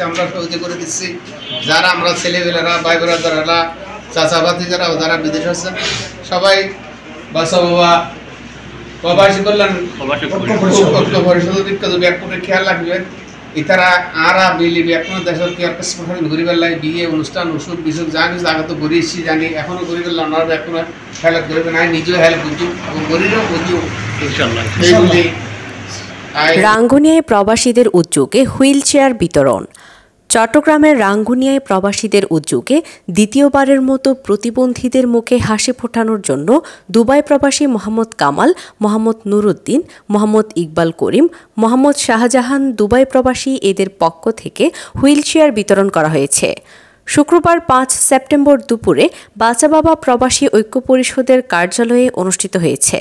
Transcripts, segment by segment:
আমরা সহযোগিতা করে দিচ্ছি। যারা আমরা ছেলেবেলারা ভাই ব্রাদাররা চাচা ভাতিজারা যারা বিদেশ আছে সবাই বাসা বাবা প্রবাসী কল্যাণ পরিষদের বিখ্যাত ব্যাকুটে খেয়াল রাখবেন। ইতারা আরা মিলি ব্যাকুন দেশের কি আর কিছু গরিবের বিয়ে অনুষ্ঠান ওষুধ বিশুক যা কিছু আগে তো গরিয়েছি জানি এখনো গরিবের ওনার ব্যাকুন হেল্প করবেন। আমি নিজেও হেল্প বুঝু এবং গরিবও বুঝু ইনশাআল্লাহ। রাঙ্গুনিয়ায় প্রবাসীদের উদ্যোগে হুইল চেয়ার বিতরণ। চট্টগ্রামের রাঙ্গুনিয়ায় প্রবাসীদের উদ্যোগে দ্বিতীয়বারের মতো প্রতিবন্ধীদের মুখে হাসি ফোটানোর জন্য দুবাই প্রবাসী মোহাম্মদ কামাল, মোহাম্মদ নুরুদ্দিন, মোহাম্মদ ইকবাল করিম, মোহাম্মদ শাহজাহান দুবাই প্রবাসী এদের পক্ষ থেকে হুইল চেয়ার বিতরণ করা হয়েছে। শুক্রবার ৫ সেপ্টেম্বর দুপুরে বাঁচা বাবা প্রবাসী ঐক্য পরিষদের কার্যালয়ে অনুষ্ঠিত হয়েছে।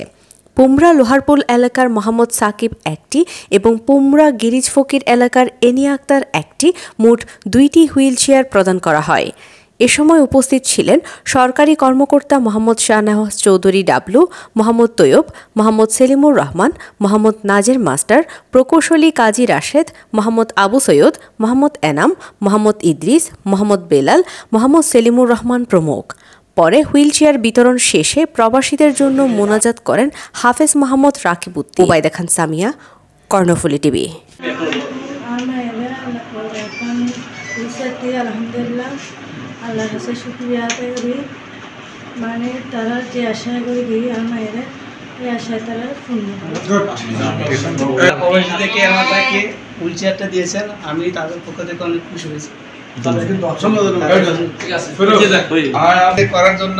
পুমরা লোহারপুল এলাকার মোহাম্মদ সাকিব একটি এবং পুমরা গিরিজ ফকির এলাকার এনিয়া আক্তার একটি, মোট ২টি হুইল চেয়ার প্রদান করা হয়। এ সময় উপস্থিত ছিলেন সরকারি কর্মকর্তা মোহাম্মদ শাহনওয়াজ চৌধুরী ডাবলু, মোহাম্মদ তৈয়ব, মোহাম্মদ সেলিমুর রহমান, মোহাম্মদ নাজের মাস্টার, প্রকৌশলী কাজী রাশেদ, মোহাম্মদ আবু সৈয়দ, মোহাম্মদ এনাম, মোহাম্মদ ইদ্রিস, মোহাম্মদ বেলাল, মোহাম্মদ সেলিমুর রহমান প্রমুখ। পরে হুইল চেয়ার বিতরণ শেষে প্রবাসীদের জন্য মোনাজাত করেন হাফেজ মোহাম্মদ রাকিবউদ্দিন। ওবায়দা খান সামিয়া, কর্ণফুলী টিভি। আলহামদুলিল্লাহ আল্লাহর কাছে শুকরিয়া আদায় করি। মানে তারা যে আশা করে দিই আমার এই আশায় তারা পূর্ণ প্রবাসী থেকে আমার ভাইকে হুইল চেয়ারটা দিয়েছেন, আমি তাদের পক্ষ থেকে অনেক খুশি হয়েছি। করার জন্য